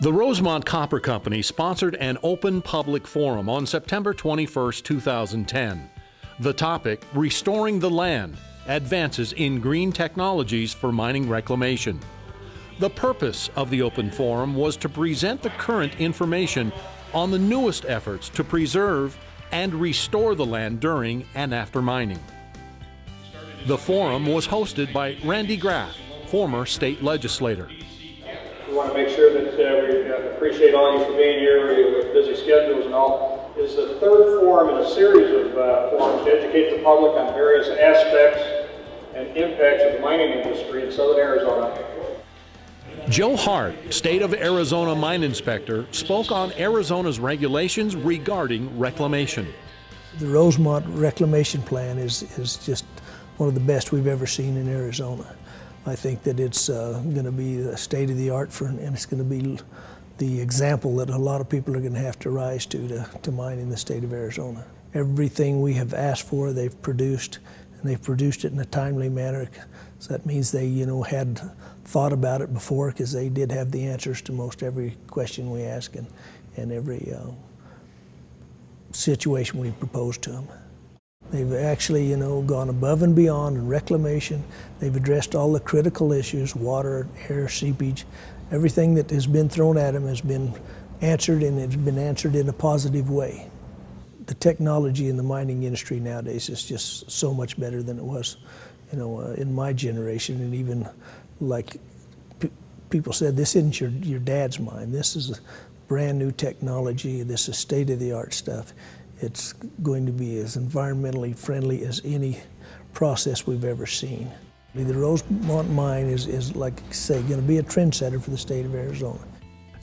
The Rosemont Copper Company sponsored an open public forum on September 21, 2010. The topic, Restoring the Land, Advances in Green Technologies for Mining Reclamation. The purpose of the open forum was to present the current information on the newest efforts to preserve and restore the land during and after mining. The forum was hosted by Randy Graff, former state legislator. We want to make sure that we appreciate all you for being here with busy schedules and all. It's the third forum in a series of forums to educate the public on various aspects and impacts of the mining industry in southern Arizona. Joe Hart, State of Arizona Mine Inspector, spoke on Arizona's regulations regarding reclamation. The Rosemont Reclamation Plan is just one of the best we've ever seen in Arizona. I think that it's going to be the state of the art and it's going to be the example that a lot of people are going to have to rise to mine in the state of Arizona. Everything we have asked for, they've produced, and they've produced it in a timely manner. So that means they, had thought about it before, because they did have the answers to most every question we ask and every situation we proposed to them. They've actually, gone above and beyond in reclamation. They've addressed all the critical issues, water, air, seepage. Everything that has been thrown at them has been answered, and it's been answered in a positive way. The technology in the mining industry nowadays is just so much better than it was, in my generation. And even like people said, this isn't your dad's mine. This is a brand new technology. This is state-of-the-art stuff. It's going to be as environmentally friendly as any process we've ever seen. The Rosemont mine is like I say, going to be a trendsetter for the state of Arizona.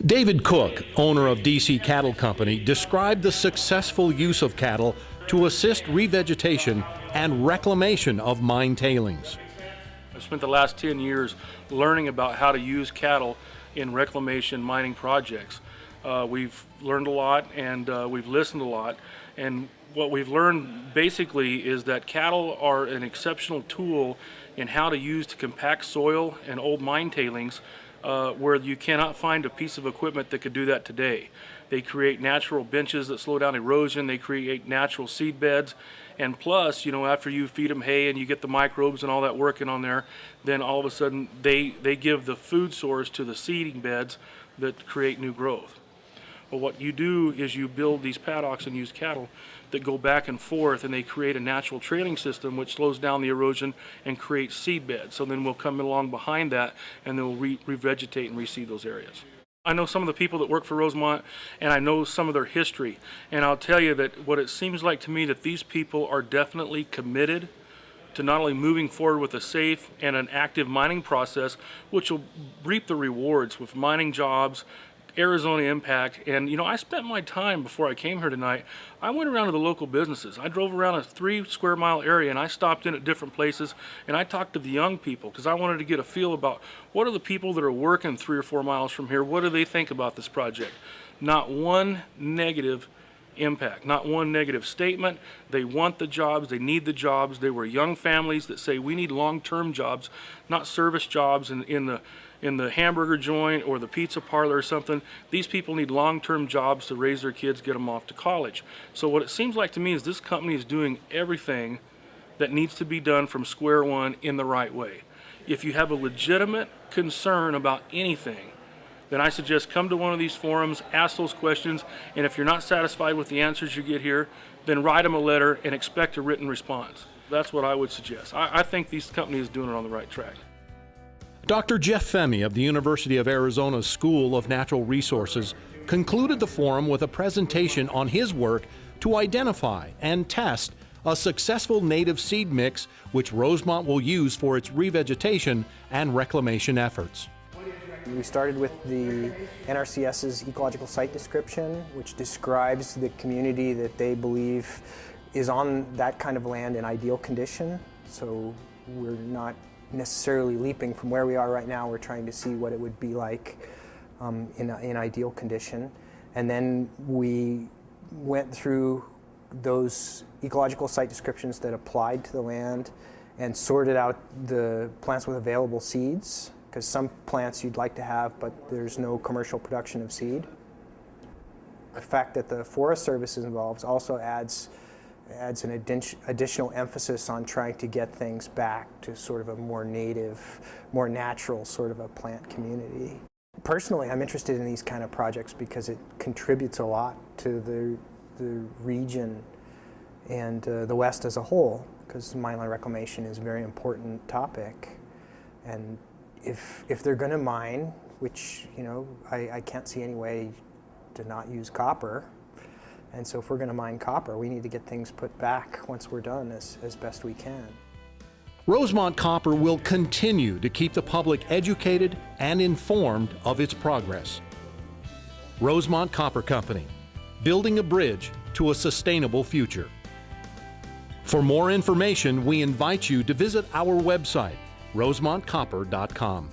David Cook, owner of DC Cattle Company, described the successful use of cattle to assist revegetation and reclamation of mine tailings. I've spent the last 10 years learning about how to use cattle in reclamation mining projects. We've learned a lot, and we've listened a lot, and what we've learned basically is that cattle are an exceptional tool in how to use to compact soil and old mine tailings where you cannot find a piece of equipment that could do that today. They create natural benches that slow down erosion, they create natural seed beds, and plus, after you feed them hay and you get the microbes and all that working on there, then all of a sudden they give the food source to the seeding beds that create new growth. But what you do is you build these paddocks and use cattle that go back and forth, and they create a natural trailing system which slows down the erosion and creates seed beds. So then we'll come along behind that and then we'll revegetate and reseed those areas. I know some of the people that work for Rosemont, and I know some of their history, and I'll tell you that what it seems like to me that these people are definitely committed to not only moving forward with a safe and an active mining process, which will reap the rewards with mining jobs, Arizona impact. And I spent my time before I came here tonight, I went around to the local businesses. I drove around a 3 square mile area, and I stopped in at different places, and I talked to the young people because I wanted to get a feel about what are the people that are working 3 or 4 miles from here, what do they think about this project. Not one negative impact, not one negative statement. They want the jobs, they need the jobs. They were young families that say we need long-term jobs, not service jobs in the hamburger joint or the pizza parlor or something. These people need long-term jobs to raise their kids, get them off to college. So what it seems like to me is this company is doing everything that needs to be done from square one in the right way. If you have a legitimate concern about anything, then I suggest come to one of these forums, ask those questions, and if you're not satisfied with the answers you get here, then write them a letter and expect a written response. That's what I would suggest. I think these companies are doing it on the right track. Dr. Jeff Femi of the University of Arizona's School of Natural Resources concluded the forum with a presentation on his work to identify and test a successful native seed mix which Rosemont will use for its revegetation and reclamation efforts. We started with the NRCS's ecological site description, which describes the community that they believe is on that kind of land in ideal condition. So we're not necessarily leaping from where we are right now. We're trying to see what it would be like in ideal condition. And then we went through those ecological site descriptions that applied to the land and sorted out the plants with available seeds because some plants you'd like to have, but there's no commercial production of seed. The fact that the Forest Service is involved also adds an additional emphasis on trying to get things back to sort of a more native, more natural sort of a plant community. Personally, I'm interested in these kind of projects because it contributes a lot to the region and the West as a whole, because mineland reclamation is a very important topic. And if they're going to mine, which, you know, I can't see any way to not use copper, and so if we're going to mine copper, we need to get things put back once we're done as best we can. Rosemont Copper will continue to keep the public educated and informed of its progress. Rosemont Copper Company, building a bridge to a sustainable future. For more information, we invite you to visit our website, rosemontcopper.com.